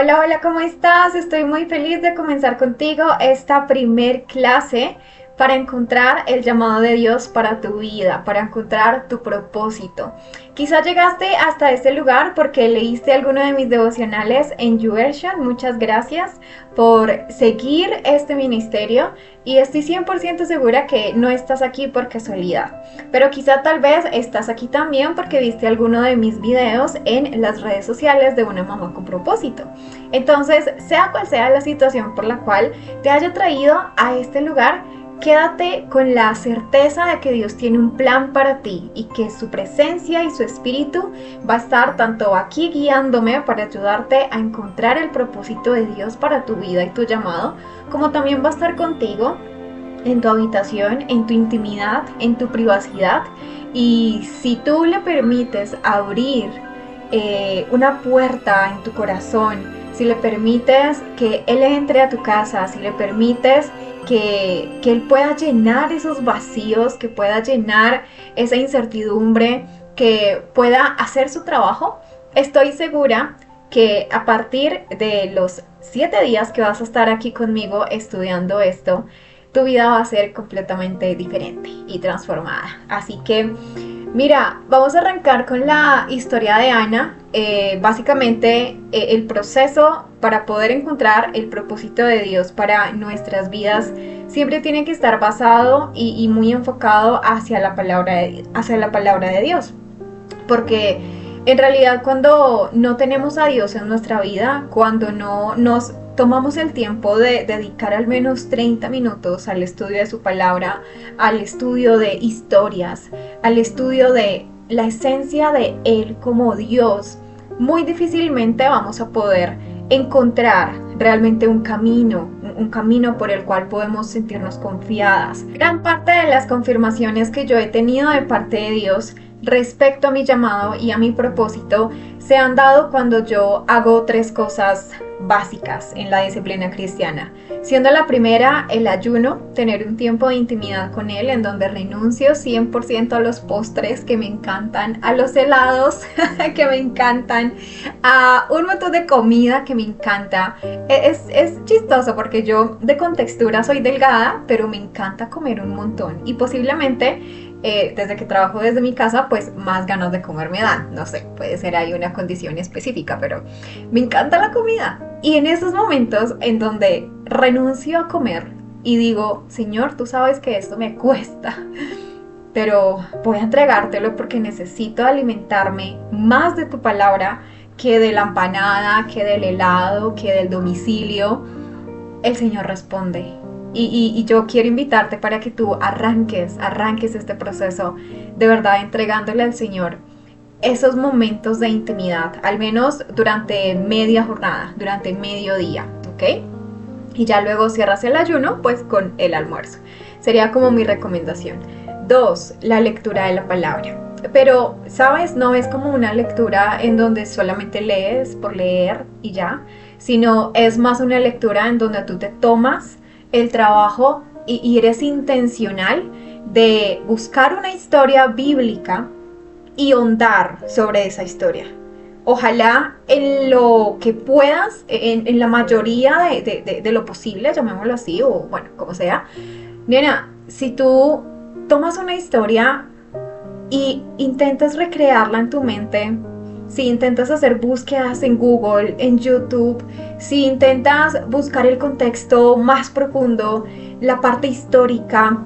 Hola, hola, ¿cómo estás? Estoy muy feliz de comenzar contigo esta primer clase para encontrar el llamado de Dios para tu vida, para encontrar tu propósito. Quizá llegaste hasta este lugar porque leíste alguno de mis devocionales en YouVersion. Muchas gracias por seguir este ministerio y estoy 100% segura que no estás aquí por casualidad. Pero quizá tal vez estás aquí también porque viste alguno de mis videos en las redes sociales de una mamá con propósito. Entonces, sea cual sea la situación por la cual te haya traído a este lugar, quédate con la certeza de que Dios tiene un plan para ti y que su presencia y su espíritu va a estar tanto aquí guiándome para ayudarte a encontrar el propósito de Dios para tu vida y tu llamado, como también va a estar contigo en tu habitación, en tu intimidad, en tu privacidad. Y si tú le permites abrir una puerta en tu corazón, si le permites que Él entre a tu casa, si le permites que Él pueda llenar esos vacíos, que pueda llenar esa incertidumbre, que pueda hacer su trabajo, estoy segura que a partir de los 7 días que vas a estar aquí conmigo estudiando esto, tu vida va a ser completamente diferente y transformada. Así que, mira, vamos a arrancar con la historia de Ana. Básicamente, el proceso para poder encontrar el propósito de Dios para nuestras vidas siempre tiene que estar basado y muy enfocado hacia la palabra de Dios. Porque en realidad cuando no tenemos a Dios en nuestra vida, cuando no nos tomamos el tiempo de dedicar al menos 30 minutos al estudio de su palabra, al estudio de historias, al estudio de la esencia de Él como Dios, muy difícilmente vamos a poder encontrar realmente un camino por el cual podemos sentirnos confiadas. Gran parte de las confirmaciones que yo he tenido de parte de Dios respecto a mi llamado y a mi propósito se han dado cuando yo hago 3 cosas básicas en la disciplina cristiana, siendo la primera el ayuno, tener un tiempo de intimidad con Él en donde renuncio 100% a los postres que me encantan, a los helados que me encantan, a un montón de comida que me encanta. Es chistoso porque yo de contextura soy delgada, pero me encanta comer un montón y posiblemente desde que trabajo desde mi casa, pues más ganas de comer me dan. No sé, puede ser ahí una condición específica, pero me encanta la comida. Y en esos momentos en donde renuncio a comer y digo, Señor, tú sabes que esto me cuesta, pero voy a entregártelo porque necesito alimentarme más de tu palabra que de la empanada, que del helado, que del domicilio. El Señor responde. Y yo quiero invitarte para que tú arranques este proceso de verdad entregándole al Señor esos momentos de intimidad, al menos durante media jornada, durante medio día, ¿ok? Y ya luego cierras el ayuno, pues con el almuerzo. Sería como mi recomendación. 2, la lectura de la palabra. Pero, ¿sabes? No es como una lectura en donde solamente lees por leer y ya, sino es más una lectura en donde tú te tomas el trabajo y eres intencional de buscar una historia bíblica y ahondar sobre esa historia. Ojalá en lo que puedas, en la mayoría de lo posible, llamémoslo así, o bueno, como sea. Nena, si tú tomas una historia y intentas recrearla en tu mente, si intentas hacer búsquedas en Google, en YouTube, si intentas buscar el contexto más profundo, la parte histórica,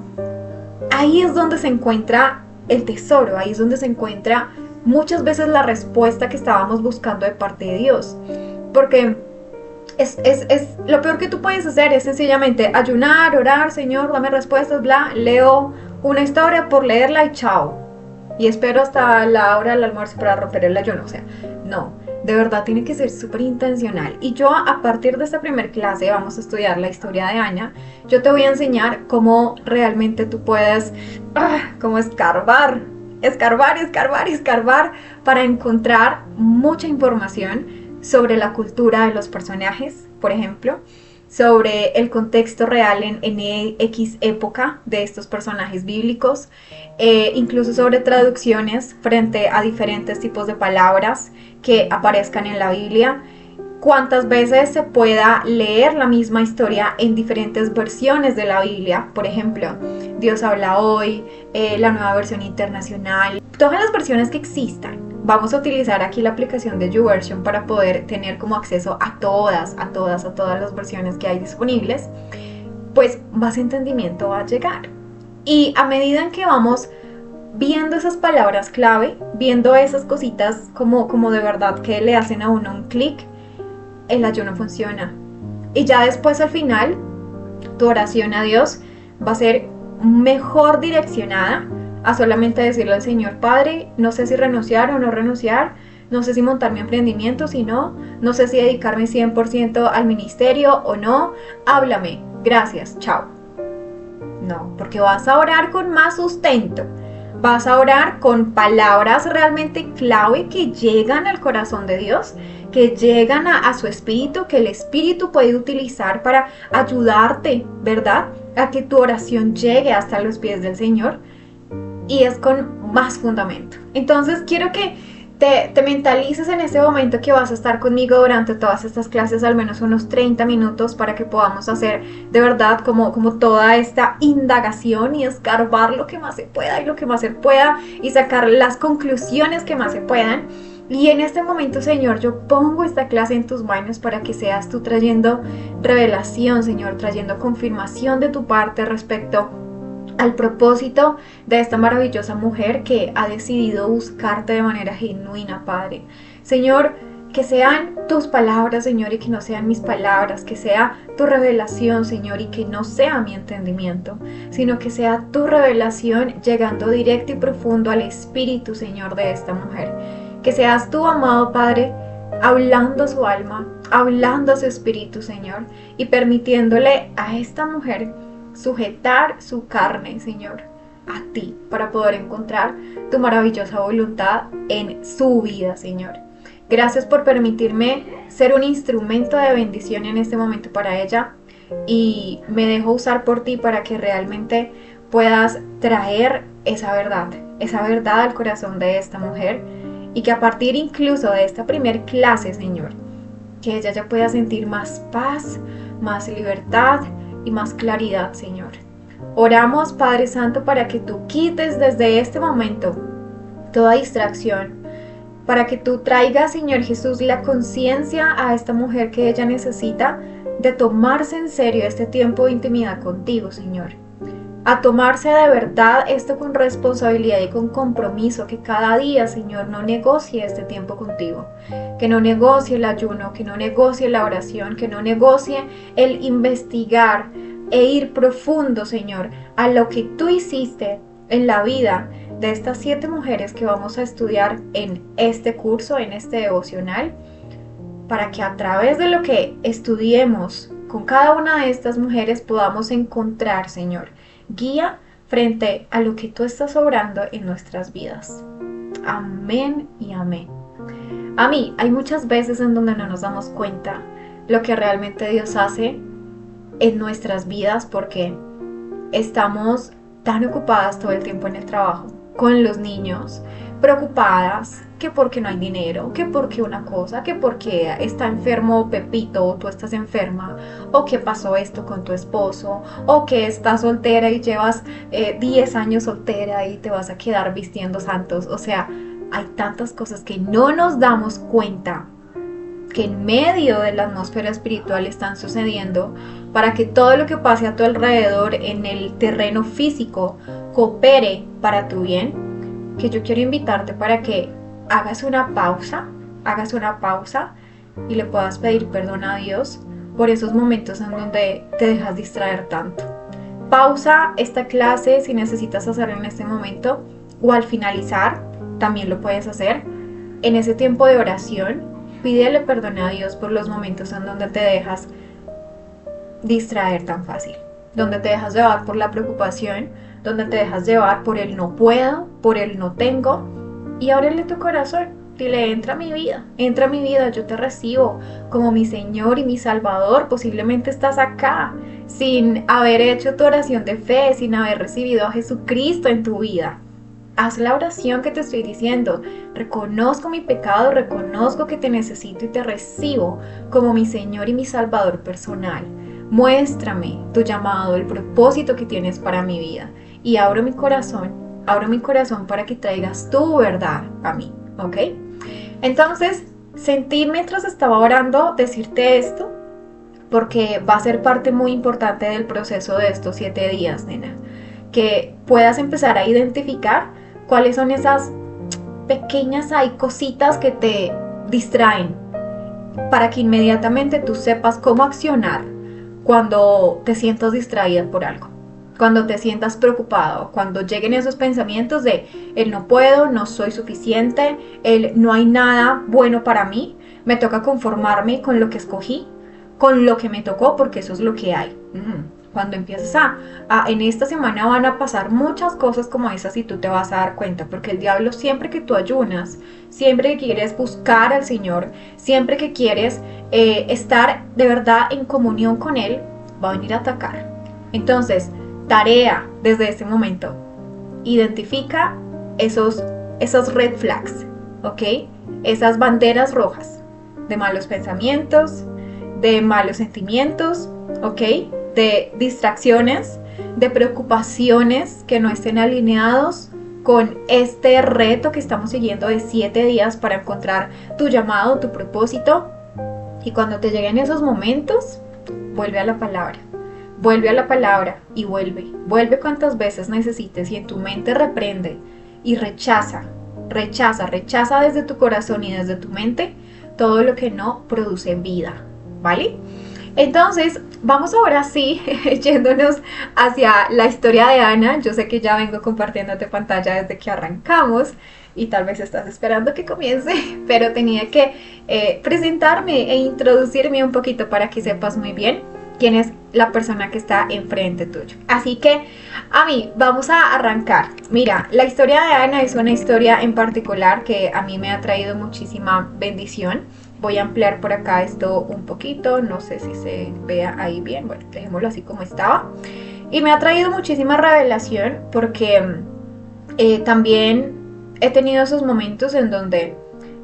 ahí es donde se encuentra el tesoro, ahí es donde se encuentra muchas veces la respuesta que estábamos buscando de parte de Dios. Porque es lo peor que tú puedes hacer es sencillamente ayunar, orar, Señor, dame respuestas, bla, leo una historia por leerla y chao. Y espero hasta la hora del almuerzo para romper el ayuno. O sea, no, de verdad tiene que ser súper intencional. Y yo a partir de esta primer clase vamos a estudiar la historia de Ana. Yo te voy a enseñar cómo realmente tú puedes, cómo escarbar para encontrar mucha información sobre la cultura de los personajes, por ejemplo, sobre el contexto real en X época de estos personajes bíblicos, incluso sobre traducciones frente a diferentes tipos de palabras que aparezcan en la Biblia. cuantas veces se pueda leer la misma historia en diferentes versiones de la Biblia. Por ejemplo, Dios habla hoy, la nueva versión internacional, todas las versiones que existan. Vamos a utilizar aquí la aplicación de YouVersion para poder tener como acceso a todas las versiones que hay disponibles. Pues más entendimiento va a llegar. Y a medida en que vamos viendo esas palabras clave, viendo esas cositas como de verdad que le hacen a uno un clic, el ayuno funciona. Y ya después al final, tu oración a Dios va a ser mejor direccionada a solamente decirle al Señor: Padre, no sé si renunciar o no renunciar, no sé si montar mi emprendimiento, si no sé si dedicarme 100% al ministerio o no, háblame, gracias, chao. No, porque vas a orar con más sustento. Vas a orar con palabras realmente clave que llegan al corazón de Dios, que llegan a su espíritu, que el espíritu puede utilizar para ayudarte, ¿verdad? A que tu oración llegue hasta los pies del Señor, y es con más fundamento. Entonces quiero que te mentalices en este momento que vas a estar conmigo durante todas estas clases, al menos unos 30 minutos, para que podamos hacer de verdad como toda esta indagación y escarbar lo que más se pueda y lo que más se pueda y sacar las conclusiones que más se puedan. Y en este momento, Señor, yo pongo esta clase en tus manos para que seas tú trayendo revelación, Señor, trayendo confirmación de tu parte respecto al propósito de esta maravillosa mujer que ha decidido buscarte de manera genuina, Padre. Señor, que sean tus palabras, Señor, y que no sean mis palabras, que sea tu revelación, Señor, y que no sea mi entendimiento, sino que sea tu revelación llegando directo y profundo al espíritu, Señor, de esta mujer. Que seas tú, amado Padre, hablando a su alma, hablando a su espíritu, Señor, y permitiéndole a esta mujer sujetar su carne, Señor, a ti, para poder encontrar tu maravillosa voluntad en su vida, Señor. Gracias por permitirme ser un instrumento de bendición en este momento para ella, y me dejo usar por ti para que realmente puedas traer esa verdad al corazón de esta mujer, y que a partir incluso de esta primer clase, Señor, que ella ya pueda sentir más paz, más libertad y más claridad, Señor. Oramos, Padre Santo, para que tú quites desde este momento toda distracción, para que tú traigas, Señor Jesús, la conciencia a esta mujer que ella necesita de tomarse en serio este tiempo de intimidad contigo, Señor. A tomarse de verdad esto con responsabilidad y con compromiso, que cada día, Señor, no negocie este tiempo contigo, que no negocie el ayuno, que no negocie la oración, que no negocie el investigar e ir profundo, Señor, a lo que tú hiciste en la vida de estas 7 mujeres que vamos a estudiar en este curso, en este devocional, para que a través de lo que estudiemos con cada una de estas mujeres podamos encontrar, Señor, guía frente a lo que tú estás obrando en nuestras vidas. Amén y amén. A mí, hay muchas veces en donde no nos damos cuenta lo que realmente Dios hace en nuestras vidas, porque estamos tan ocupadas todo el tiempo en el trabajo, con los niños, preocupadas, que porque no hay dinero, que porque una cosa, que porque está enfermo Pepito o tú estás enferma, o que pasó esto con tu esposo, o que estás soltera y llevas 10 años soltera y te vas a quedar vistiendo santos. O sea, hay tantas cosas que no nos damos cuenta que en medio de la atmósfera espiritual están sucediendo para que todo lo que pase a tu alrededor en el terreno físico coopere para tu bien, que yo quiero invitarte para que hagas una pausa y le puedas pedir perdón a Dios por esos momentos en donde te dejas distraer tanto. Pausa esta clase si necesitas hacerlo en este momento, o al finalizar también lo puedes hacer. En ese tiempo de oración, pídele perdón a Dios por los momentos en donde te dejas distraer tan fácil, donde te dejas llevar por la preocupación, donde te dejas llevar por el no puedo, por el no tengo, y ábrele tu corazón. Dile: entra a mi vida, yo te recibo como mi Señor y mi Salvador. Posiblemente estás acá sin haber hecho tu oración de fe, sin haber recibido a Jesucristo en tu vida. haz la oración que te estoy diciendo. Reconozco mi pecado, reconozco que te necesito y te recibo como mi Señor y mi Salvador personal. Muéstrame tu llamado, el propósito que tienes para mi vida. Y abro mi corazón para que traigas tu verdad a mí, ¿ok? Entonces, sentí mientras estaba orando decirte esto, porque va a ser parte muy importante del proceso de estos 7 días, nena. Que puedas empezar a identificar cuáles son esas pequeñas cositas que te distraen, para que inmediatamente tú sepas cómo accionar cuando te sientas distraída por algo, cuando te sientas preocupado, cuando lleguen esos pensamientos de el no puedo, no soy suficiente, el no hay nada bueno para mí, me toca conformarme con lo que escogí, con lo que me tocó, porque eso es lo que hay. Cuando empiezas en esta semana van a pasar muchas cosas como esas y tú te vas a dar cuenta, porque el diablo, siempre que tú ayunas, siempre que quieres buscar al Señor, siempre que quieres estar de verdad en comunión con Él, va a venir a atacar. Entonces, tarea desde este momento, identifica esos red flags, ¿ok? Esas banderas rojas de malos pensamientos, de malos sentimientos, ¿ok? De distracciones, de preocupaciones que no estén alineados con este reto que estamos siguiendo de 7 días para encontrar tu llamado, tu propósito. Y cuando te lleguen esos momentos, vuelve a la palabra y vuelve cuantas veces necesites, y en tu mente reprende y rechaza desde tu corazón y desde tu mente todo lo que no produce vida, ¿vale? Entonces, vamos ahora sí, yéndonos hacia la historia de Ana. Yo sé que ya vengo compartiéndote pantalla desde que arrancamos y tal vez estás esperando que comience, pero tenía que presentarme e introducirme un poquito para que sepas muy bien quién es la persona que está enfrente tuyo. Así que, vamos a arrancar. Mira, la historia de Ana es una historia en particular que a mí me ha traído muchísima bendición. Voy a ampliar por acá esto un poquito, no sé si se vea ahí bien, bueno, dejémoslo así como estaba. Y me ha traído muchísima revelación porque también he tenido esos momentos en donde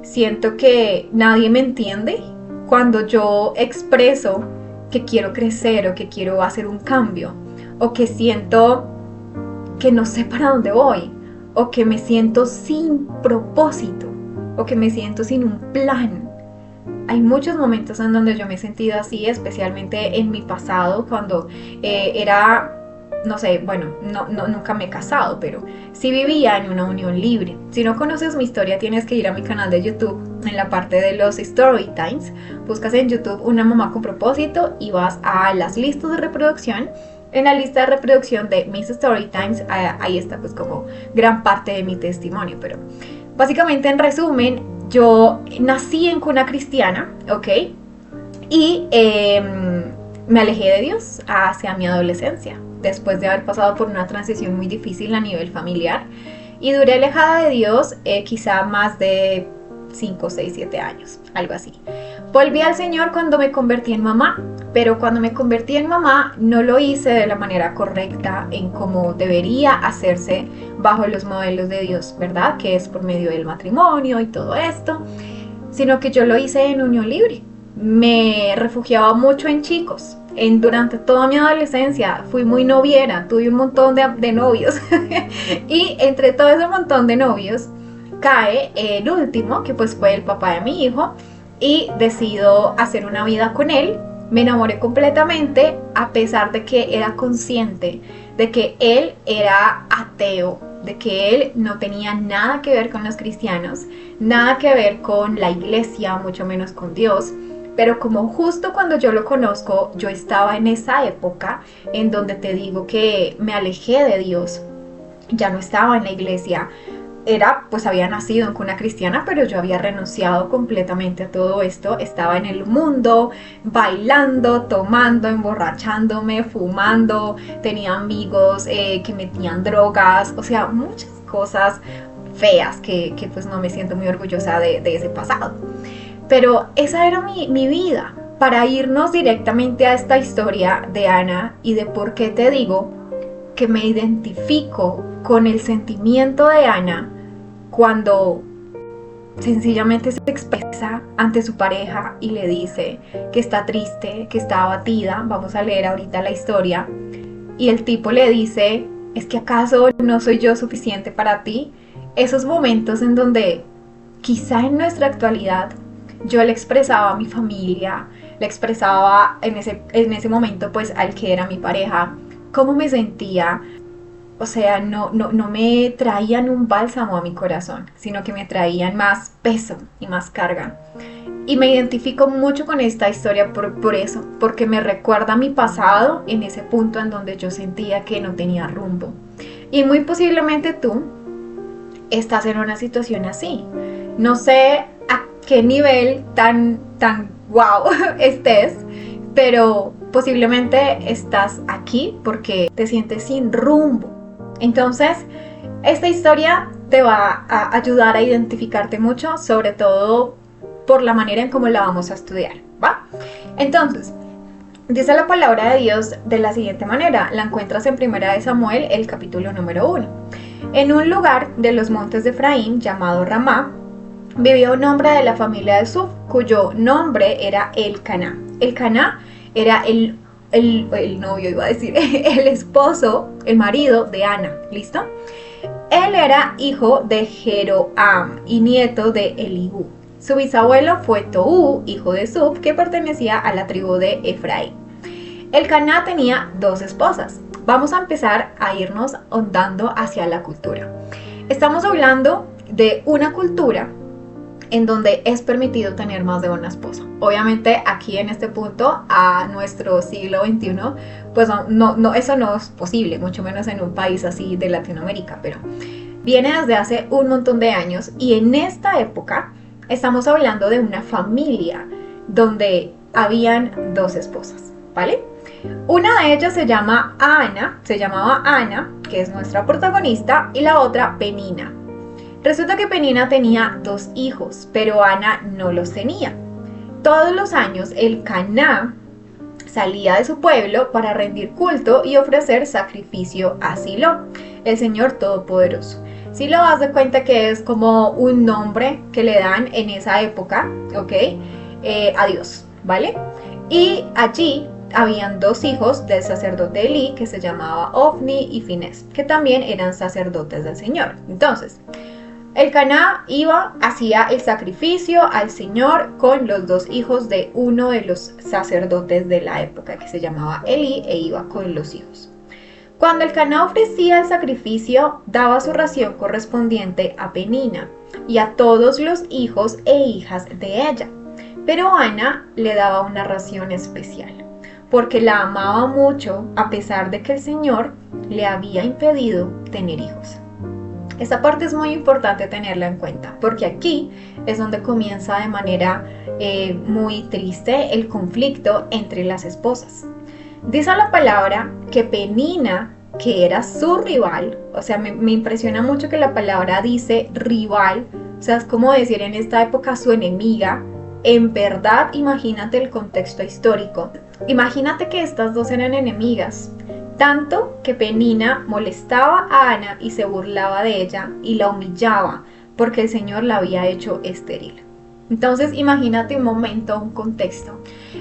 siento que nadie me entiende cuando yo expreso que quiero crecer o que quiero hacer un cambio, o que siento que no sé para dónde voy, o que me siento sin propósito, o que me siento sin un plan. Hay muchos momentos en donde yo me he sentido así, especialmente en mi pasado, cuando no sé, bueno, nunca me he casado, pero sí vivía en una unión libre. Si no conoces mi historia, tienes que ir a mi canal de YouTube, en la parte de los Story Times, buscas en YouTube Una Mamá con Propósito y vas a las listas de reproducción. En la lista de reproducción de mis Story Times, ahí está pues como gran parte de mi testimonio, pero básicamente, en resumen, yo nací en cuna cristiana, ¿ok? Y me alejé de Dios hacia mi adolescencia, después de haber pasado por una transición muy difícil a nivel familiar. Y duré alejada de Dios quizá más de 5, 6, 7 años, algo así. Volví al Señor cuando me convertí en mamá, pero cuando me convertí en mamá no lo hice de la manera correcta, en cómo debería hacerse bajo los modelos de Dios, ¿verdad? Que es por medio del matrimonio y todo esto, sino que yo lo hice en unión libre. Me refugiaba mucho en chicos. Durante toda mi adolescencia fui muy noviera, tuve un montón de novios y entre todo ese montón de novios cae el último, que pues fue el papá de mi hijo, y decido hacer una vida con él. Me enamoré completamente, a pesar de que era consciente de que él era ateo, de que él no tenía nada que ver con los cristianos, nada que ver con la iglesia, mucho menos con Dios. Pero como justo cuando yo lo conozco, yo estaba en esa época en donde te digo que me alejé de Dios, ya no estaba en la iglesia. Había nacido en cuna cristiana, pero yo había renunciado completamente a todo esto. Estaba en el mundo, bailando, tomando, emborrachándome, fumando, tenía amigos que metían drogas, o sea, muchas cosas feas que pues no me siento muy orgullosa de ese pasado. Pero esa era mi vida. Para irnos directamente a esta historia de Ana y de por qué te digo porque me identifico con el sentimiento de Ana cuando sencillamente se expresa ante su pareja y le dice que está triste, que está abatida. Vamos a leer ahorita la historia. Y el tipo le dice, ¿es que acaso no soy yo suficiente para ti? Esos momentos en donde quizá en nuestra actualidad yo le expresaba a mi familia, le expresaba en ese momento pues al que era mi pareja, cómo me sentía. O sea, no me traían un bálsamo a mi corazón, sino que me traían más peso y más carga. Y me identifico mucho con esta historia por eso, porque me recuerda a mi pasado en ese punto en donde yo sentía que no tenía rumbo. Y muy posiblemente tú estás en una situación así. No sé a qué nivel tan wow estés, pero posiblemente estás aquí porque te sientes sin rumbo. Entonces, esta historia te va a ayudar a identificarte mucho, sobre todo por la manera en cómo la vamos a estudiar, ¿va? Entonces, dice la palabra de Dios de la siguiente manera, la encuentras en 1 de Samuel, el capítulo número 1. En un lugar de los montes de Efraín, llamado Ramá, vivía un hombre de la familia de Suf, cuyo nombre era Elcaná. Elcaná era el novio, iba a decir, el esposo, el marido de Ana, ¿listo? Él era hijo de Jeroam y nieto de Eliú. Su bisabuelo fue Toú, hijo de Suf, que pertenecía a la tribu de Efraín. Elcaná tenía 2 esposas. Vamos a empezar a irnos ahondando hacia la cultura. Estamos hablando de una cultura en donde es permitido tener más de una esposa. Obviamente aquí en este punto, a nuestro siglo XXI, pues eso no es posible, mucho menos en un país así de Latinoamérica, pero viene desde hace un montón de años y en esta época estamos hablando de una familia donde habían 2 esposas, ¿vale? Una de ellas se llamaba Ana, que es nuestra protagonista, y la otra Penina. Resulta que Penina tenía 2 hijos, pero Ana no los tenía. Todos los años Elcaná salía de su pueblo para rendir culto y ofrecer sacrificio a Silo, el Señor Todopoderoso. Silo, haz de cuenta que es como un nombre que le dan en esa época, ¿ok? A Dios, ¿vale? Y allí habían 2 hijos del sacerdote Elí, que se llamaba Ofni y Finés, que también eran sacerdotes del Señor. Entonces, Elcaná hacía el sacrificio al Señor con los 2 hijos de uno de los sacerdotes de la época, que se llamaba Elí, e iba con los hijos. Cuando Elcaná ofrecía el sacrificio, daba su ración correspondiente a Penina y a todos los hijos e hijas de ella. Pero Ana le daba una ración especial, porque la amaba mucho a pesar de que el Señor le había impedido tener hijos. Esta parte es muy importante tenerla en cuenta, porque aquí es donde comienza de manera muy triste el conflicto entre las esposas. Dice la palabra que Penina, que era su rival, o sea, me impresiona mucho que la palabra dice rival, o sea, es como decir en esta época su enemiga. En verdad, imagínate el contexto histórico. Imagínate que estas 2 eran enemigas, tanto que Penina molestaba a Ana y se burlaba de ella y la humillaba porque el Señor la había hecho estéril. Entonces imagínate un momento, un contexto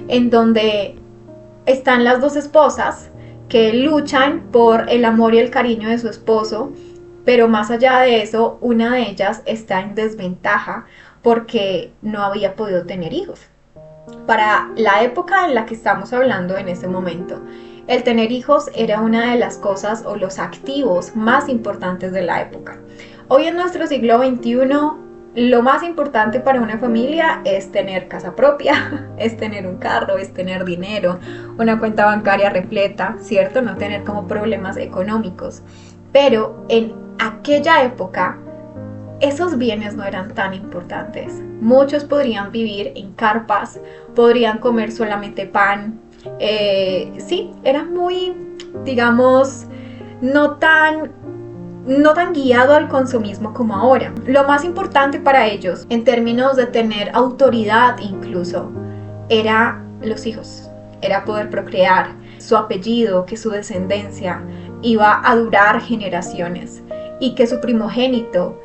en donde están las 2 esposas que luchan por el amor y el cariño de su esposo, pero más allá de eso, una de ellas está en desventaja porque no había podido tener hijos. Para la época en la que estamos hablando en este momento, el tener hijos era una de las cosas o los activos más importantes de la época. Hoy en nuestro siglo XXI, lo más importante para una familia es tener casa propia, es tener un carro, es tener dinero, una cuenta bancaria repleta, ¿cierto? No tener como problemas económicos. Pero en aquella época, esos bienes no eran tan importantes. Muchos podrían vivir en carpas, podrían comer solamente pan. Sí, era muy, digamos, no tan guiado al consumismo como ahora. Lo más importante para ellos, en términos de tener autoridad incluso, era los hijos. era poder procrear, su apellido, que su descendencia iba a durar generaciones y que su primogénito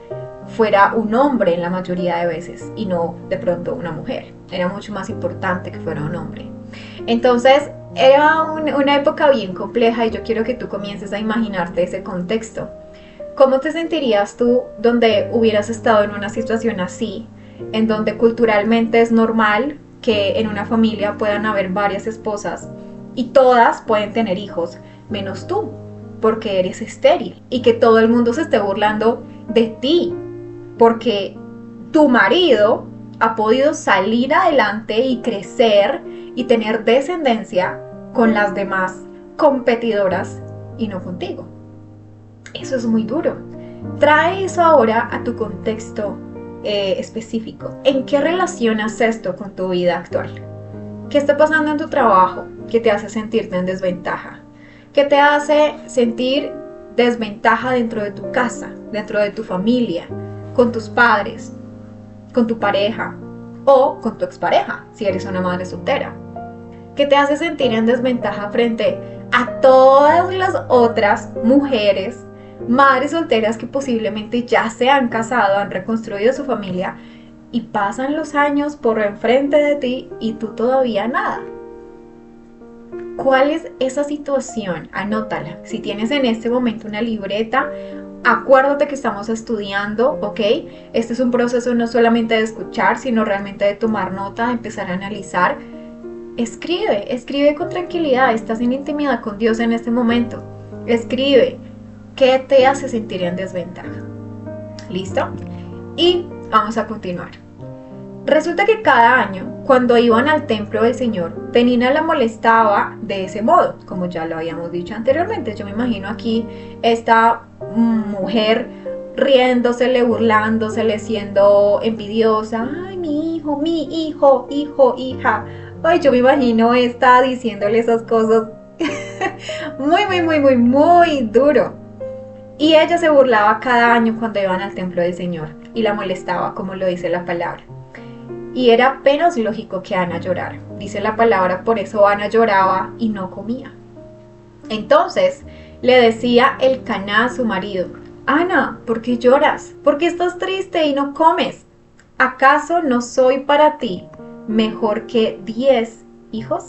fuera un hombre en la mayoría de veces y no de pronto una mujer. Era mucho más importante que fuera un hombre. Entonces era una época bien compleja y yo quiero que tú comiences a imaginarte ese contexto. ¿Cómo te sentirías tú donde hubieras estado en una situación así, en donde culturalmente es normal que en una familia puedan haber varias esposas y todas pueden tener hijos, menos tú, porque eres estéril, y que todo el mundo se esté burlando de ti, porque tu marido ha podido salir adelante y crecer y tener descendencia con las demás competidoras y no contigo? Eso es muy duro. Trae eso ahora a tu contexto específico. ¿En qué relacionas esto con tu vida actual? ¿Qué está pasando en tu trabajo que te hace sentirte en desventaja? ¿Qué te hace sentir desventaja dentro de tu casa, dentro de tu familia, con tus padres, con tu pareja o con tu expareja, si eres una madre soltera? ¿Qué te hace sentir en desventaja frente a todas las otras mujeres, madres solteras que posiblemente ya se han casado, han reconstruido su familia y pasan los años por enfrente de ti y tú todavía nada? ¿Cuál es esa situación? Anótala. Si tienes en este momento una libreta, acuérdate que estamos estudiando, ¿ok? Este es un proceso no solamente de escuchar, sino realmente de tomar nota, de empezar a analizar. Escribe con tranquilidad. Estás en intimidad con Dios en este momento. Escribe. ¿Qué te hace sentir en desventaja? ¿Listo? Y vamos a continuar. Resulta que cada año, cuando iban al templo del Señor, Penina la molestaba de ese modo, como ya lo habíamos dicho anteriormente. Yo me imagino aquí esta mujer riéndosele, burlándosele, siendo envidiosa. Ay, mi hijo, hija. Ay, yo me imagino esta diciéndole esas cosas muy duro. Y ella se burlaba cada año cuando iban al templo del Señor y la molestaba, como lo dice la palabra. Y era apenas lógico que Ana llorara. Dice la palabra, por eso Ana lloraba y no comía. Entonces le decía Elcaná a su marido: Ana, ¿por qué lloras? ¿Por qué estás triste y no comes? ¿Acaso no soy para ti mejor que 10 hijos?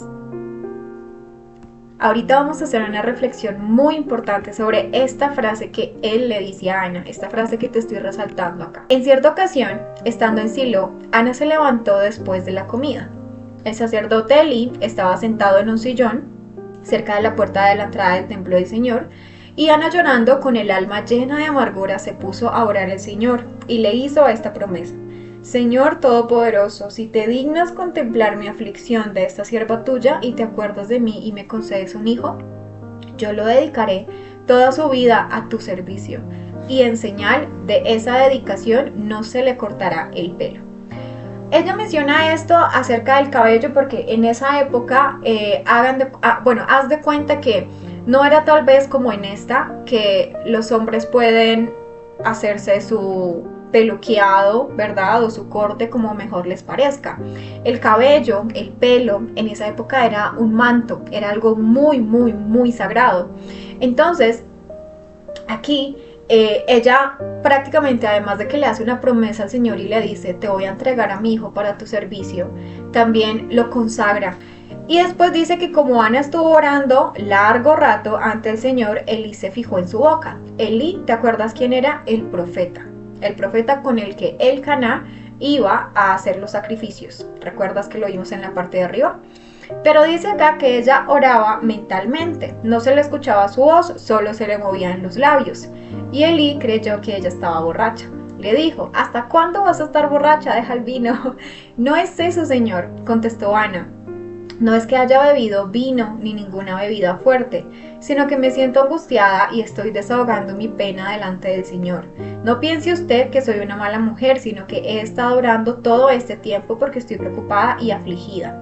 Ahorita vamos a hacer una reflexión muy importante sobre esta frase que él le dice a Ana, esta frase que te estoy resaltando acá. En cierta ocasión, estando en Silo, Ana se levantó después de la comida. El sacerdote Elí estaba sentado en un sillón cerca de la puerta de la entrada del templo del Señor, y Ana, llorando con el alma llena de amargura, se puso a orar al Señor y le hizo esta promesa: Señor Todopoderoso, si te dignas contemplar mi aflicción de esta sierva tuya y te acuerdas de mí y me concedes un hijo, yo lo dedicaré toda su vida a tu servicio, y en señal de esa dedicación no se le cortará el pelo. Ella menciona esto acerca del cabello porque en esa época, haz de cuenta que no era tal vez como en esta, que los hombres pueden hacerse su peluqueado, ¿verdad? O su corte como mejor les parezca. El cabello, el pelo, en esa época era un manto, era algo muy sagrado. Entonces, aquí ella prácticamente, además de que le hace una promesa al Señor y le dice: te voy a entregar a mi hijo para tu servicio, también lo consagra. Y después dice que como Ana estuvo orando largo rato ante el Señor, Elí se fijó en su boca. Elí, ¿te acuerdas quién era? El profeta con el que Elcaná iba a hacer los sacrificios. ¿Recuerdas que lo vimos en la parte de arriba? Pero dice acá que ella oraba mentalmente, no se le escuchaba su voz, solo se le movían los labios. Y Elí creyó que ella estaba borracha. Le dijo: ¿hasta cuándo vas a estar borracha? Deja el vino. No es eso, Señor, contestó Ana. No es que haya bebido vino ni ninguna bebida fuerte, sino que me siento angustiada y estoy desahogando mi pena delante del Señor. No piense usted que soy una mala mujer, sino que he estado orando todo este tiempo porque estoy preocupada y afligida.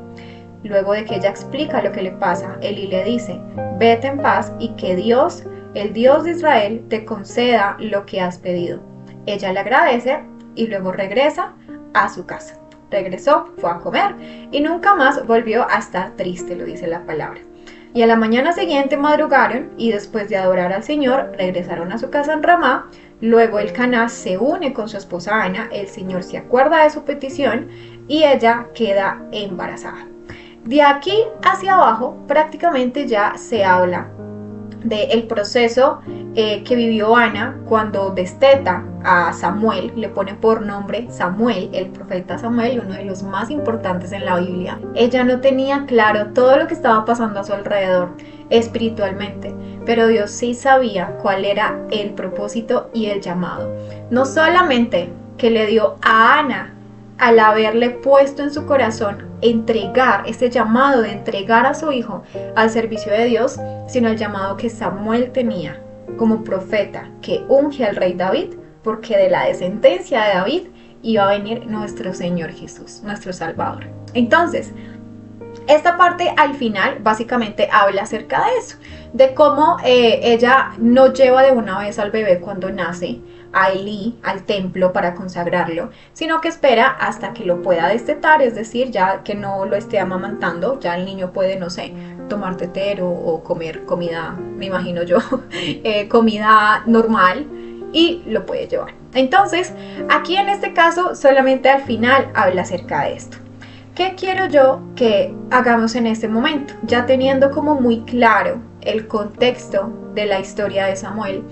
Luego de que ella explica lo que le pasa, Elí le dice: vete en paz y que Dios, el Dios de Israel, te conceda lo que has pedido. Ella le agradece y luego regresa a su casa. regresó, fue a comer y nunca más volvió a estar triste, lo dice la palabra. Y a la mañana siguiente madrugaron y después de adorar al Señor regresaron a su casa en Ramá. Luego Elcaná se une con su esposa Ana, el Señor se acuerda de su petición y ella queda embarazada. De aquí hacia abajo prácticamente ya se habla del proceso que vivió Ana cuando desteta a Samuel, le pone por nombre Samuel, el profeta Samuel, uno de los más importantes en la Biblia. Ella no tenía claro todo lo que estaba pasando a su alrededor espiritualmente, pero Dios sí sabía cuál era el propósito y el llamado. No solamente que le dio a Ana al haberle puesto en su corazón entregar ese llamado de entregar a su hijo al servicio de Dios, sino el llamado que Samuel tenía como profeta que unge al rey David, porque de la descendencia de David iba a venir nuestro Señor Jesús, nuestro Salvador. Entonces, esta parte al final básicamente habla acerca de eso, de cómo ella no lleva de una vez al bebé cuando nace a Elí, al templo para consagrarlo, sino que espera hasta que lo pueda destetar, es decir, ya que no lo esté amamantando, ya el niño puede, no sé, tomar tetero o comer comida, me imagino yo, comida normal y lo puede llevar. Entonces, aquí en este caso solamente al final habla acerca de esto. ¿Qué quiero yo que hagamos en este momento? Ya teniendo como muy claro el contexto de la historia de Samuel,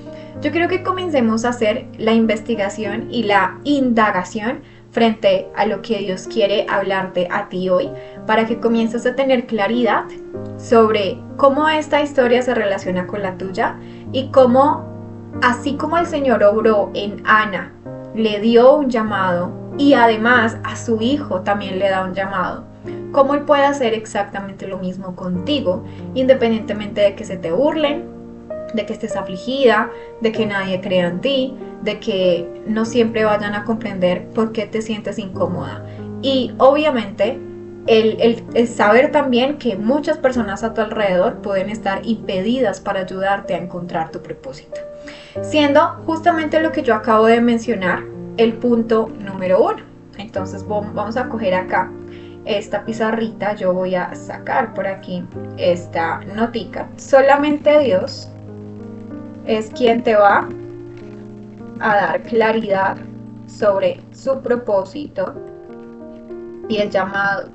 yo quiero que comencemos a hacer la investigación y la indagación frente a lo que Dios quiere hablarte a ti hoy, para que comiences a tener claridad sobre cómo esta historia se relaciona con la tuya y cómo, así como el Señor obró en Ana, le dio un llamado y además a su hijo también le da un llamado, cómo Él puede hacer exactamente lo mismo contigo, independientemente de que se te burlen, de que estés afligida, de que nadie crea en ti, de que no siempre vayan a comprender por qué te sientes incómoda. Y obviamente el saber también que muchas personas a tu alrededor pueden estar impedidas para ayudarte a encontrar tu propósito. Siendo justamente lo que yo acabo de mencionar, el punto número 1. Entonces vamos a coger acá esta pizarrita, yo voy a sacar por aquí esta notica. Solamente Dios es quien te va a dar claridad sobre su propósito y el llamado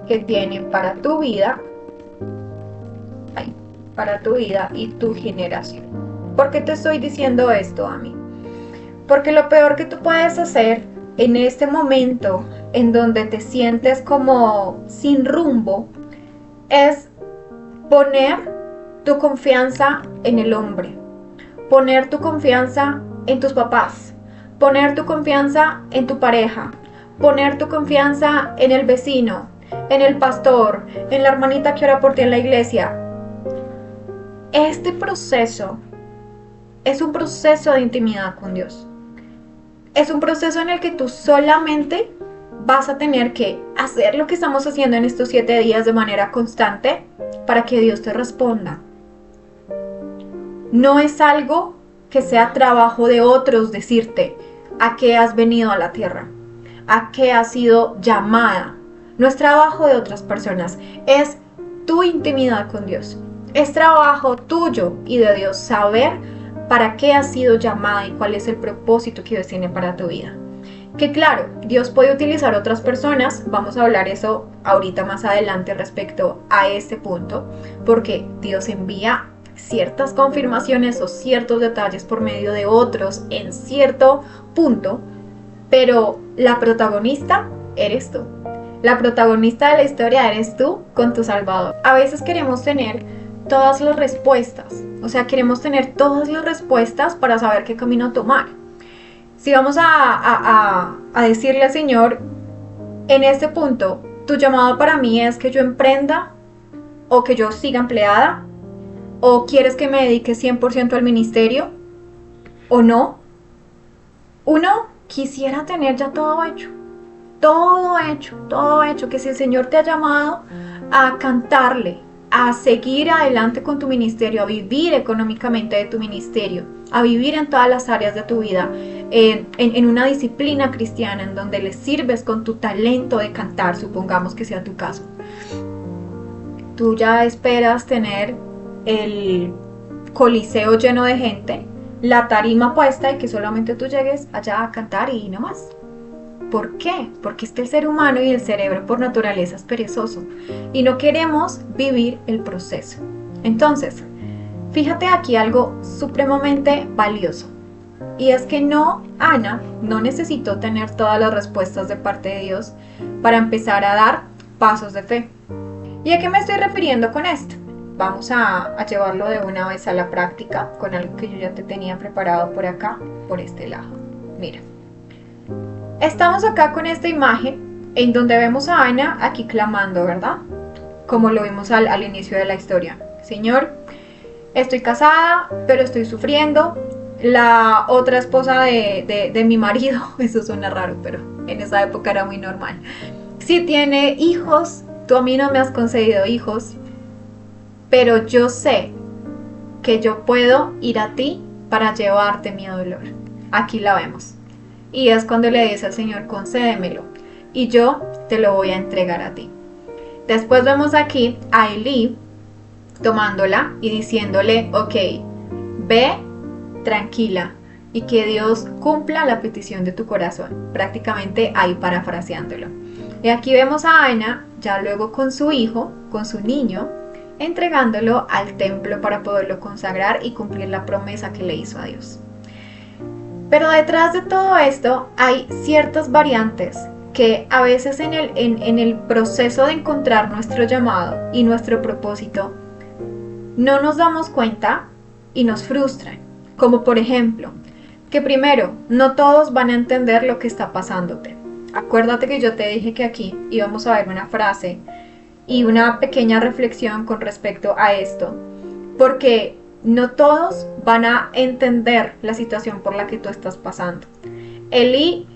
que tiene para tu vida, y tu generación. ¿Por qué te estoy diciendo esto a mí? Porque lo peor que tú puedes hacer en este momento en donde te sientes como sin rumbo es poner tu confianza en el hombre, poner tu confianza en tus papás, poner tu confianza en tu pareja, poner tu confianza en el vecino, en el pastor, en la hermanita que ora por ti en la iglesia. Este proceso es un proceso de intimidad con Dios. Es un proceso en el que tú solamente vas a tener que hacer lo que estamos haciendo en estos 7 días de manera constante para que Dios te responda. No es algo que sea trabajo de otros decirte a qué has venido a la tierra, a qué has sido llamada. No es trabajo de otras personas, es tu intimidad con Dios. Es trabajo tuyo y de Dios saber para qué has sido llamada y cuál es el propósito que Dios tiene para tu vida. Que claro, Dios puede utilizar otras personas, vamos a hablar eso ahorita más adelante respecto a este punto, porque Dios envía ciertas confirmaciones o ciertos detalles por medio de otros en cierto punto, pero la protagonista eres tú. La protagonista de la historia eres tú con tu Salvador. A veces queremos tener todas las respuestas, o sea, queremos tener todas las respuestas para saber qué camino tomar. Si vamos a decirle al Señor, en este punto, tu llamado para mí es que yo emprenda o que yo siga empleada, o quieres que me dedique 100% al ministerio o no. Uno quisiera tener ya todo hecho, que si el Señor te ha llamado a cantarle, a seguir adelante con tu ministerio, a vivir económicamente de tu ministerio, a vivir en todas las áreas de tu vida, en una disciplina cristiana en donde le sirves con tu talento de cantar, supongamos que sea tu caso. Tú ya esperas tener el coliseo lleno de gente, la tarima puesta y que solamente tú llegues allá a cantar y no más. ¿Por qué? Porque es que el ser humano y el cerebro por naturaleza es perezoso y no queremos vivir el proceso. Entonces, fíjate aquí algo supremamente valioso. Y es que Ana no necesitó tener todas las respuestas de parte de Dios para empezar a dar pasos de fe. ¿Y a qué me estoy refiriendo con esto? Vamos a llevarlo de una vez a la práctica con algo que yo ya te tenía preparado por acá, por este lado. Mira, estamos acá con esta imagen en donde vemos a Ana aquí clamando, ¿verdad? Como lo vimos al inicio de la historia. Señor, estoy casada, pero estoy sufriendo. La otra esposa de mi marido, eso suena raro, pero en esa época era muy normal. Sí tiene hijos, tú a mí no me has concedido hijos, pero yo sé que yo puedo ir a ti para llevarte mi dolor. Aquí la vemos. Y es cuando le dice al Señor, concédemelo, y yo te lo voy a entregar a ti. Después vemos aquí a Elí tomándola y diciéndole, ok, ve tranquila y que Dios cumpla la petición de tu corazón, prácticamente ahí parafraseándolo. Y aquí vemos a Ana ya luego con su hijo, con su niño, entregándolo al templo para poderlo consagrar y cumplir la promesa que le hizo a Dios. Pero detrás de todo esto hay ciertas variantes que a veces en el proceso de encontrar nuestro llamado y nuestro propósito no nos damos cuenta y nos frustran. Como por ejemplo, que primero, no todos van a entender lo que está pasándote. Acuérdate que yo te dije que aquí íbamos a ver una frase y una pequeña reflexión con respecto a esto, porque no todos van a entender la situación por la que tú estás pasando. El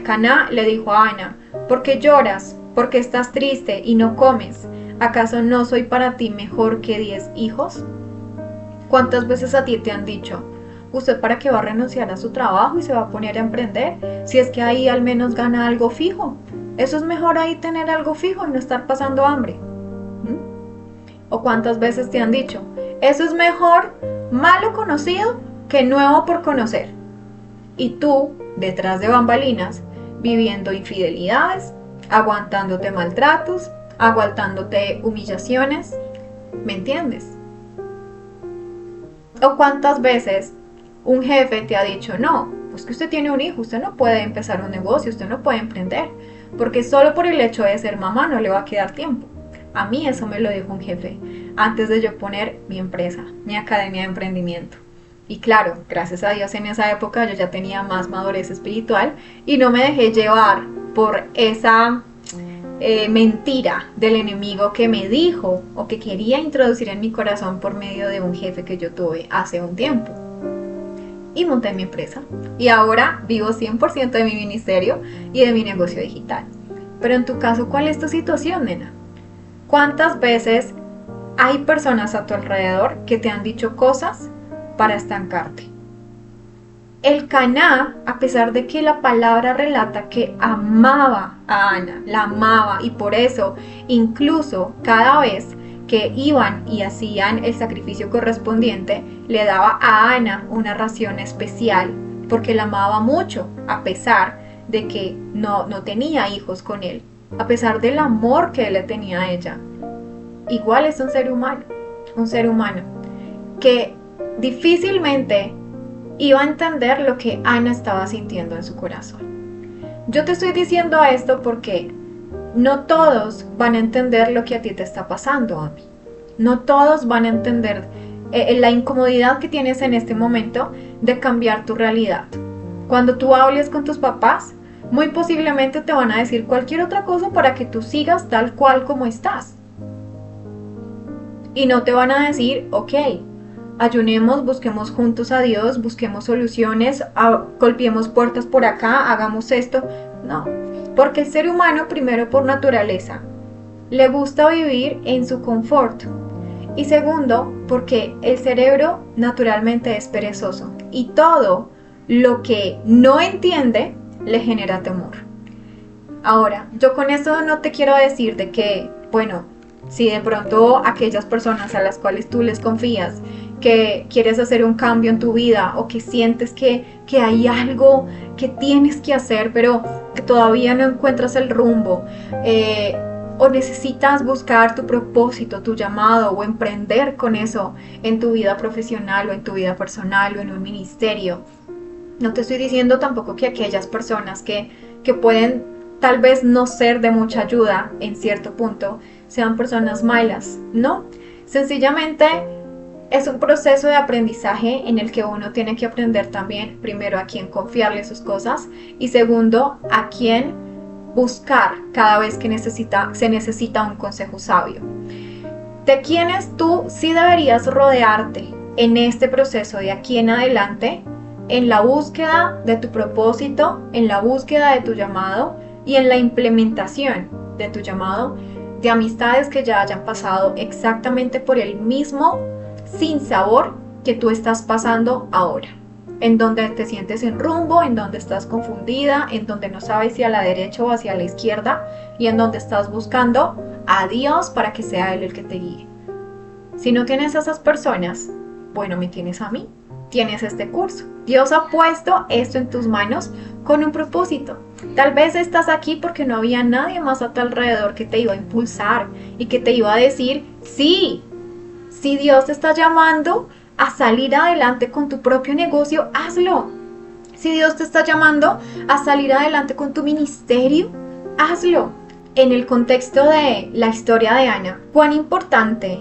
Caná le dijo a Ana, ¿por qué lloras? ¿Por qué estás triste y no comes? ¿Acaso no soy para ti mejor que 10 hijos? ¿Cuántas veces a ti te han dicho, usted para qué va a renunciar a su trabajo y se va a poner a emprender? Si es que ahí al menos gana algo fijo. Eso es mejor ahí tener algo fijo y no estar pasando hambre. ¿O cuántas veces te han dicho, eso es mejor malo conocido que nuevo por conocer? Y tú, detrás de bambalinas, viviendo infidelidades, aguantándote maltratos, aguantándote humillaciones. ¿Me entiendes? ¿O cuántas veces un jefe te ha dicho, no, pues que usted tiene un hijo, usted no puede empezar un negocio, usted no puede emprender, porque solo por el hecho de ser mamá no le va a quedar tiempo? A mí eso me lo dijo un jefe antes de yo poner mi empresa, mi academia de emprendimiento. Y claro, gracias a Dios en esa época yo ya tenía más madurez espiritual y no me dejé llevar por esa mentira del enemigo que me dijo o que quería introducir en mi corazón por medio de un jefe que yo tuve hace un tiempo. Y monté mi empresa. Y ahora vivo 100% de mi ministerio y de mi negocio digital. Pero en tu caso, ¿cuál es tu situación, nena? ¿Cuántas veces hay personas a tu alrededor que te han dicho cosas para estancarte? El Caná, a pesar de que la palabra relata que amaba a Ana, la amaba, y por eso incluso cada vez que iban y hacían el sacrificio correspondiente, le daba a Ana una ración especial, porque la amaba mucho, a pesar de que no tenía hijos con él, a pesar del amor que él le tenía a ella. Igual es un ser humano que difícilmente iba a entender lo que Ana estaba sintiendo en su corazón. Yo te estoy diciendo esto porque no todos van a entender lo que a ti te está pasando, Ami. No todos van a entender la incomodidad que tienes en este momento de cambiar tu realidad. Cuando tú hables con tus papás, muy posiblemente te van a decir cualquier otra cosa para que tú sigas tal cual como estás. Y no te van a decir, ok, ayunemos, busquemos juntos a Dios, busquemos soluciones, golpeemos puertas por acá, hagamos esto. No, porque el ser humano, primero por naturaleza, le gusta vivir en su confort. Y segundo, porque el cerebro naturalmente es perezoso y todo lo que no entiende le genera temor. Ahora, yo con eso no te quiero decir de que, bueno, si de pronto aquellas personas a las cuales tú les confías, que quieres hacer un cambio en tu vida o que sientes que hay algo que tienes que hacer, pero que todavía no encuentras el rumbo, o necesitas buscar tu propósito, tu llamado o emprender con eso en tu vida profesional o en tu vida personal o en un ministerio. No te estoy diciendo tampoco que aquellas personas que pueden tal vez no ser de mucha ayuda en cierto punto sean personas malas, no. Sencillamente es un proceso de aprendizaje en el que uno tiene que aprender también, primero, a quién confiarle sus cosas y segundo, a quién buscar cada vez que se necesita un consejo sabio. ¿De quiénes tú sí deberías rodearte en este proceso de aquí en adelante? En la búsqueda de tu propósito, en la búsqueda de tu llamado y en la implementación de tu llamado, de amistades que ya hayan pasado exactamente por el mismo sinsabor que tú estás pasando ahora, en donde te sientes sin rumbo, en donde estás confundida, en donde no sabes si a la derecha o hacia la izquierda y en donde estás buscando a Dios para que sea Él el que te guíe. Si no tienes a esas personas, bueno, me tienes a mí, tienes este curso. Dios ha puesto esto en tus manos con un propósito. Tal vez estás aquí porque no había nadie más a tu alrededor que te iba a impulsar y que te iba a decir, sí, si Dios te está llamando a salir adelante con tu propio negocio, hazlo. Si Dios te está llamando a salir adelante con tu ministerio, hazlo. En el contexto de la historia de Ana, cuán importante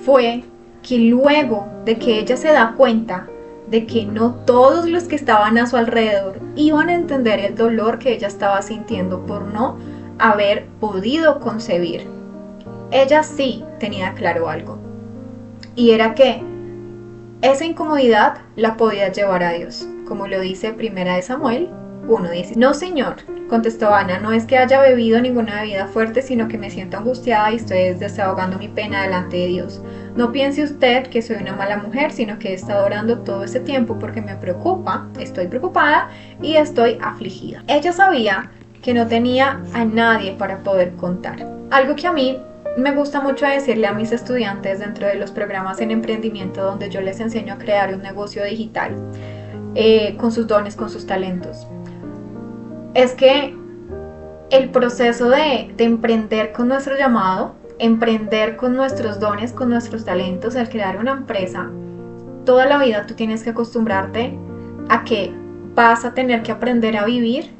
fue que luego de que ella se da cuenta de que no todos los que estaban a su alrededor iban a entender el dolor que ella estaba sintiendo por no haber podido concebir, ella sí tenía claro algo, y era que esa incomodidad la podía llevar a Dios, como lo dice 1 Samuel 1:10. No, Señor, contestó Ana, no es que haya bebido ninguna bebida fuerte, sino que me siento angustiada y estoy desahogando mi pena delante de Dios. No piense usted que soy una mala mujer, sino que he estado orando todo ese tiempo porque me preocupa, estoy preocupada y estoy afligida. Ella sabía que no tenía a nadie para poder contar. Algo que a mí me gusta mucho decirle a mis estudiantes dentro de los programas en emprendimiento donde yo les enseño a crear un negocio digital con sus dones, con sus talentos, es que el proceso de emprender con nuestro llamado, emprender con nuestros dones, con nuestros talentos, al crear una empresa, toda la vida tú tienes que acostumbrarte a que vas a tener que aprender a vivir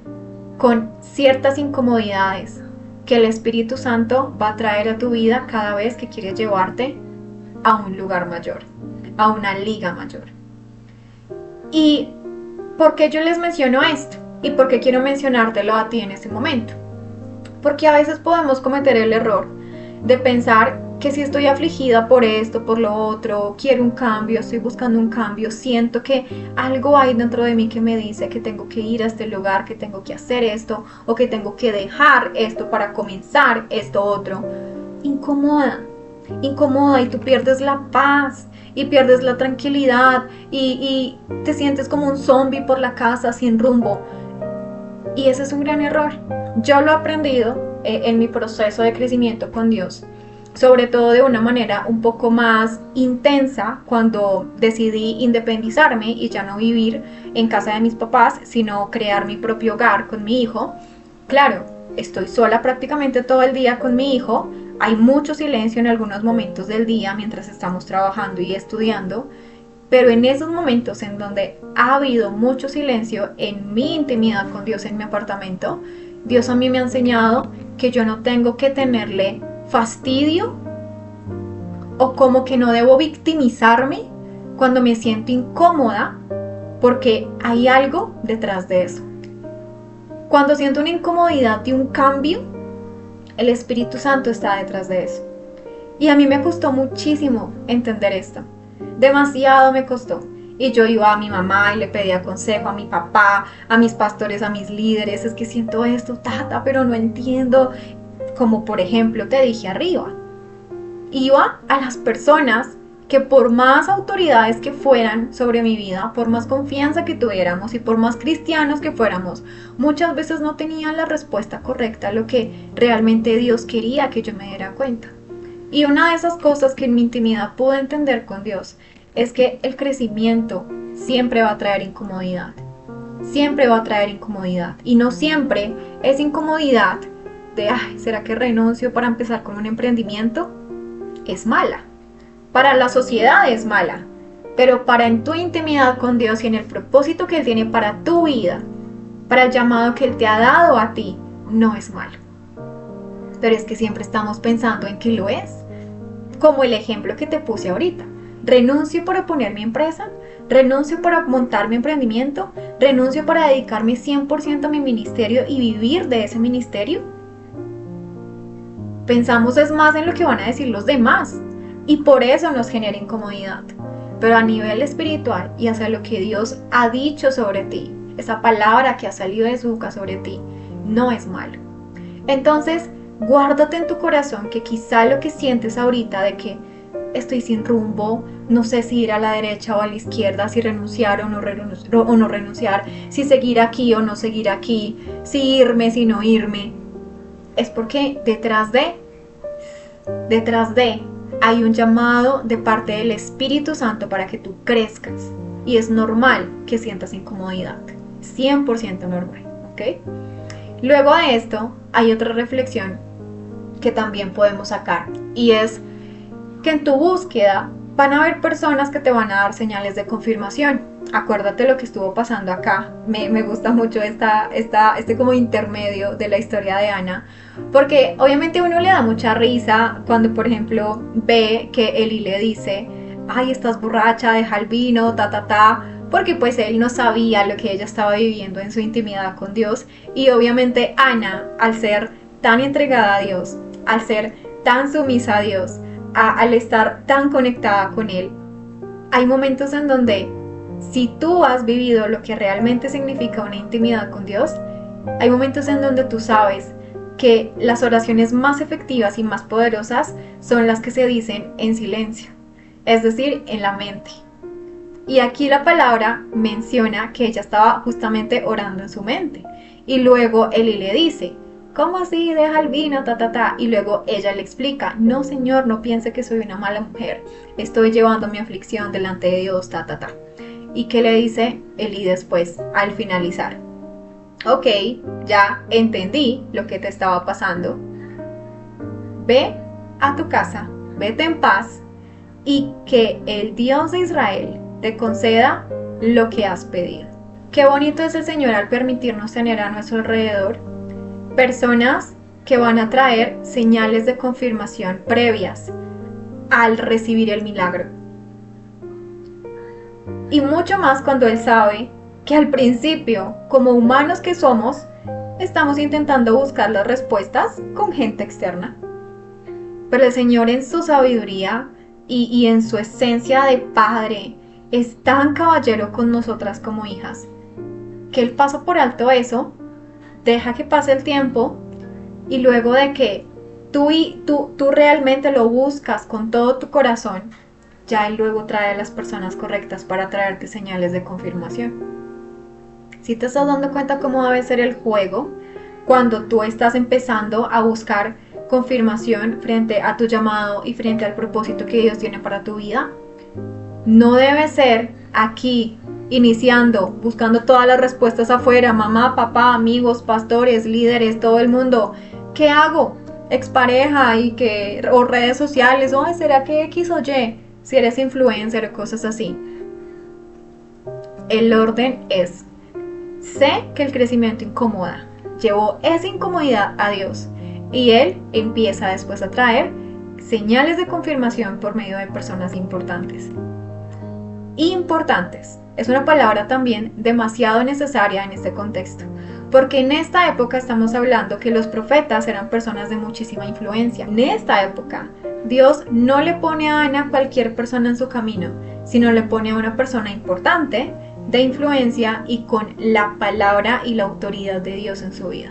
con ciertas incomodidades que el Espíritu Santo va a traer a tu vida cada vez que quieres llevarte a un lugar mayor, a una liga mayor. ¿Y por qué yo les menciono esto? ¿Y por qué quiero mencionártelo a ti en este momento? Porque a veces podemos cometer el error de pensar que si estoy afligida por esto, por lo otro, quiero un cambio, estoy buscando un cambio, siento que algo hay dentro de mí que me dice que tengo que ir a este lugar, que tengo que hacer esto, o que tengo que dejar esto para comenzar esto otro. Incomoda y tú pierdes la paz y pierdes la tranquilidad y te sientes como un zombie por la casa sin rumbo. Y ese es un gran error. Yo lo he aprendido en mi proceso de crecimiento con Dios, sobre todo de una manera un poco más intensa cuando decidí independizarme y ya no vivir en casa de mis papás, sino crear mi propio hogar con mi hijo. Claro, estoy sola prácticamente todo el día con mi hijo, hay mucho silencio en algunos momentos del día mientras estamos trabajando y estudiando, pero en esos momentos en donde ha habido mucho silencio en mi intimidad con Dios en mi apartamento, Dios a mí me ha enseñado que yo no tengo que tenerle fastidio o como que no debo victimizarme cuando me siento incómoda, porque hay algo detrás de eso. Cuando siento una incomodidad de un cambio, el Espíritu Santo está detrás de eso. Y a mí me costó muchísimo entender esto. Demasiado me costó. Y yo iba a mi mamá y le pedía consejo a mi papá, a mis pastores, a mis líderes. Es que siento esto, tata, pero no entiendo. Como por ejemplo te dije arriba. Iba a las personas que por más autoridades que fueran sobre mi vida, por más confianza que tuviéramos y por más cristianos que fuéramos, muchas veces no tenían la respuesta correcta a lo que realmente Dios quería que yo me diera cuenta. Y una de esas cosas que en mi intimidad pude entender con Dios es que el crecimiento siempre va a traer incomodidad. Siempre va a traer incomodidad. Y no siempre es incomodidad de, ay, ¿será que renuncio para empezar con un emprendimiento? Es mala. Para la sociedad es mala, pero para en tu intimidad con Dios y en el propósito que Él tiene para tu vida, para el llamado que Él te ha dado a ti, no es malo. Pero es que siempre estamos pensando en que lo es. Como el ejemplo que te puse ahorita. Renuncio para poner mi empresa, renuncio para montar mi emprendimiento, renuncio para dedicarme 100% a mi ministerio y vivir de ese ministerio. Pensamos es más en lo que van a decir los demás. Y por eso nos genera incomodidad. Pero a nivel espiritual y hacia lo que Dios ha dicho sobre ti, esa palabra que ha salido de su boca sobre ti, no es malo. Entonces, guárdate en tu corazón que quizá lo que sientes ahorita de que estoy sin rumbo, no sé si ir a la derecha o a la izquierda, si renunciar o no renunciar, si seguir aquí o no seguir aquí, si irme, si no irme, es porque detrás de hay un llamado de parte del Espíritu Santo para que tú crezcas. Y es normal que sientas incomodidad. 100% normal, ¿ok? Luego de esto, hay otra reflexión que también podemos sacar. Y es que en tu búsqueda van a haber personas que te van a dar señales de confirmación. Acuérdate lo que estuvo pasando acá. Me gusta mucho este como intermedio de la historia de Ana. Porque obviamente uno le da mucha risa cuando, por ejemplo, ve que Eli le dice, ay, estás borracha, deja el vino, porque pues él no sabía lo que ella estaba viviendo en su intimidad con Dios. Y obviamente Ana, al ser tan entregada a Dios, al ser tan sumisa a Dios, al estar tan conectada con Él, hay momentos en donde si tú has vivido lo que realmente significa una intimidad con Dios, hay momentos en donde tú sabes que las oraciones más efectivas y más poderosas son las que se dicen en silencio, es decir, en la mente. Y aquí la palabra menciona que ella estaba justamente orando en su mente. Y luego Eli le dice, ¿cómo así? Deja el vino, Y luego ella le explica, no señor, no piense que soy una mala mujer. Estoy llevando mi aflicción delante de Dios, ¿Y qué le dice Eli después, al finalizar? Ok, ya entendí lo que te estaba pasando. Ve a tu casa, vete en paz y que el Dios de Israel te conceda lo que has pedido. Qué bonito es el Señor al permitirnos tener a nuestro alrededor personas que van a traer señales de confirmación previas al recibir el milagro. Y mucho más cuando Él sabe que al principio, como humanos que somos, estamos intentando buscar las respuestas con gente externa. Pero el Señor en su sabiduría y en su esencia de Padre es tan caballero con nosotras como hijas, que Él pasa por alto eso, deja que pase el tiempo y luego de que tú realmente lo buscas con todo tu corazón, ya Él luego trae a las personas correctas para traerte señales de confirmación. Si te estás dando cuenta cómo debe ser el juego cuando tú estás empezando a buscar confirmación frente a tu llamado y frente al propósito que Dios tiene para tu vida, no debe ser aquí iniciando, buscando todas las respuestas afuera, mamá, papá, amigos, pastores, líderes, todo el mundo. ¿Qué hago? Expareja o redes sociales, o ¿será que X o Y? Si eres influencer o cosas así. El orden es, sé que el crecimiento incomoda. Llevó esa incomodidad a Dios y Él empieza después a traer señales de confirmación por medio de personas importantes. Importantes. Es una palabra también demasiado necesaria en este contexto, porque en esta época estamos hablando que los profetas eran personas de muchísima influencia. En esta época, Dios no le pone a Ana cualquier persona en su camino, sino le pone a una persona importante, de influencia y con la palabra y la autoridad de Dios en su vida.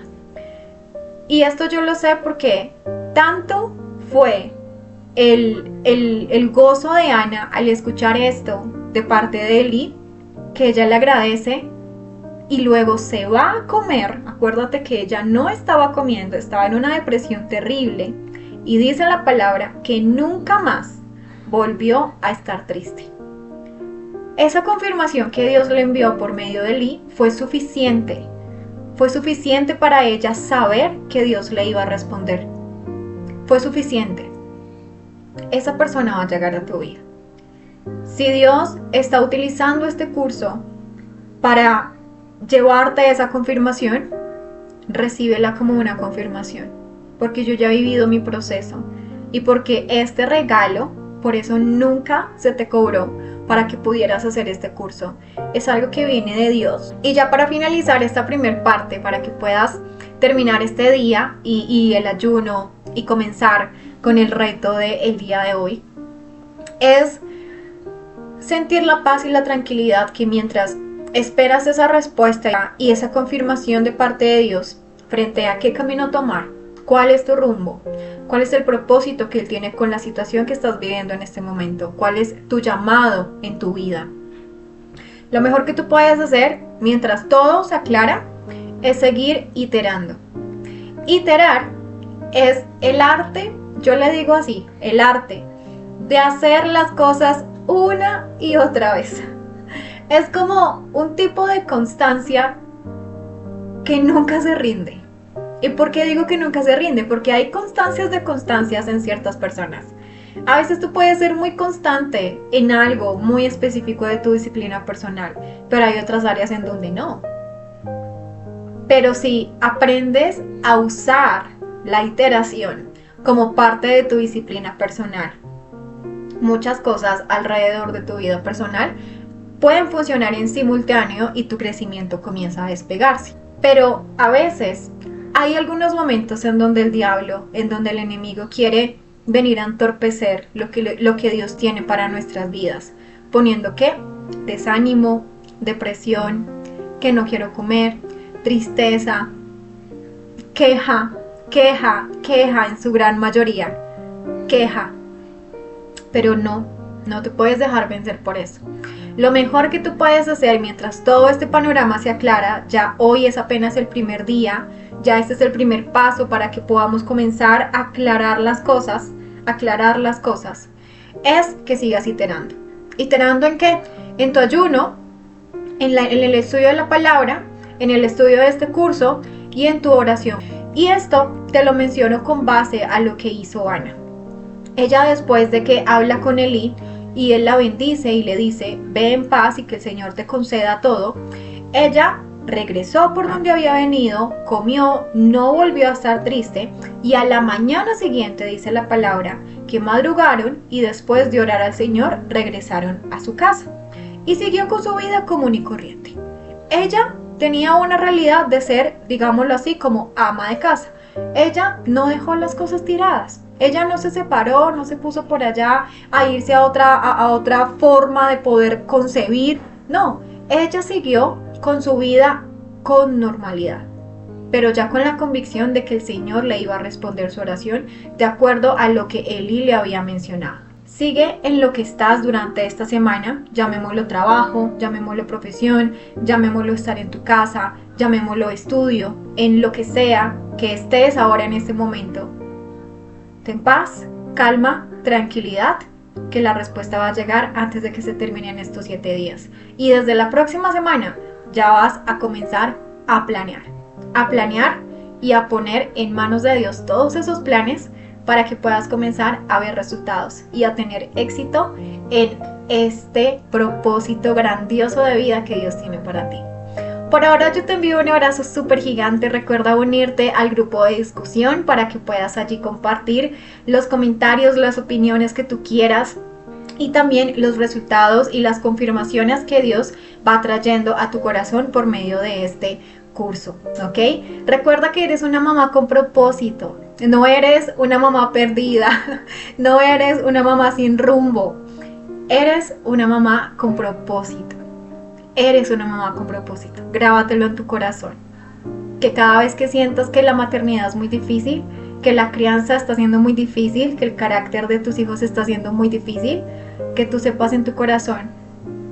Y esto yo lo sé porque tanto fue el gozo de Ana al escuchar esto de parte de Eli, que ella le agradece y luego se va a comer. Acuérdate que ella no estaba comiendo, estaba en una depresión terrible, y dice la palabra que nunca más volvió a estar triste. Esa confirmación que Dios le envió por medio de Eli fue suficiente para ella saber que Dios le iba a responder. Fue suficiente. Esa persona va a llegar a tu vida. Si Dios está utilizando este curso para llevarte esa confirmación, recíbela como una confirmación, porque yo ya he vivido mi proceso y porque este regalo, por eso nunca se te cobró para que pudieras hacer este curso. Es algo que viene de Dios. Y ya para finalizar esta primer parte, para que puedas terminar este día y el ayuno y comenzar con el reto del día de hoy, es sentir la paz y la tranquilidad que mientras esperas esa respuesta y esa confirmación de parte de Dios frente a qué camino tomar, cuál es tu rumbo, cuál es el propósito que Él tiene con la situación que estás viviendo en este momento, cuál es tu llamado en tu vida. Lo mejor que tú puedes hacer mientras todo se aclara es seguir iterando. Iterar es el arte, yo le digo así, el arte de hacer las cosas una y otra vez. Es como un tipo de constancia que nunca se rinde. ¿Y por qué digo que nunca se rinde? Porque hay constancias de constancias en ciertas personas. A veces tú puedes ser muy constante en algo muy específico de tu disciplina personal, pero hay otras áreas en donde no. Pero si aprendes a usar la iteración como parte de tu disciplina personal, muchas cosas alrededor de tu vida personal pueden funcionar en simultáneo y tu crecimiento comienza a despegarse. Pero a veces hay algunos momentos en donde el diablo, en donde el enemigo quiere venir a entorpecer lo que Dios tiene para nuestras vidas, poniendo ¿qué? Desánimo, depresión, que no quiero comer, tristeza, queja en su gran mayoría, queja. Pero no te puedes dejar vencer por eso. Lo mejor que tú puedes hacer mientras todo este panorama se aclara, ya hoy es apenas el primer día, ya este es el primer paso para que podamos comenzar a aclarar las cosas, es que sigas iterando. ¿Iterando en qué? En tu ayuno, en el estudio de la palabra, en el estudio de este curso y en tu oración. Y esto te lo menciono con base a lo que hizo Ana. Ella, después de que habla con Eli y él la bendice y le dice, ve en paz y que el Señor te conceda todo, ella regresó por donde había venido, comió, no volvió a estar triste, y a la mañana siguiente, dice la palabra, que madrugaron y después de orar al Señor regresaron a su casa y siguió con su vida común y corriente. Ella tenía una realidad de ser, digámoslo así, como ama de casa. Ella no dejó las cosas tiradas. Ella no se separó, no se puso por allá a irse a otra forma de poder concebir. No, ella siguió con su vida con normalidad, pero ya con la convicción de que el Señor le iba a responder su oración de acuerdo a lo que Eli le había mencionado. Sigue en lo que estás durante esta semana, llamémoslo trabajo, llamémoslo profesión, llamémoslo estar en tu casa, llamémoslo estudio, en lo que sea que estés ahora en este momento. Ten paz, calma, tranquilidad, que la respuesta va a llegar antes de que se terminen estos 7 días. Y desde la próxima semana ya vas a comenzar a planear y a poner en manos de Dios todos esos planes para que puedas comenzar a ver resultados y a tener éxito en este propósito grandioso de vida que Dios tiene para ti. Por ahora yo te envío un abrazo súper gigante. Recuerda unirte al grupo de discusión para que puedas allí compartir los comentarios, las opiniones que tú quieras y también los resultados y las confirmaciones que Dios va trayendo a tu corazón por medio de este curso, ¿ok? Recuerda que eres una mamá con propósito, no eres una mamá perdida, no eres una mamá sin rumbo, eres una mamá con propósito. Eres una mamá con propósito. Grábatelo en tu corazón. Que cada vez que sientas que la maternidad es muy difícil, que la crianza está siendo muy difícil, que el carácter de tus hijos está siendo muy difícil, que tú sepas en tu corazón,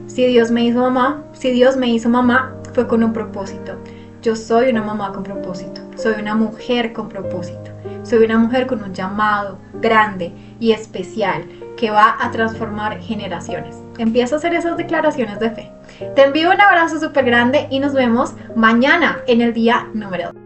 si Dios me hizo mamá, fue con un propósito. Yo soy una mamá con propósito, soy una mujer con propósito, soy una mujer con un llamado grande y especial que va a transformar generaciones. Empieza a hacer esas declaraciones de fe. Te envío un abrazo súper grande y nos vemos mañana en el día número 2.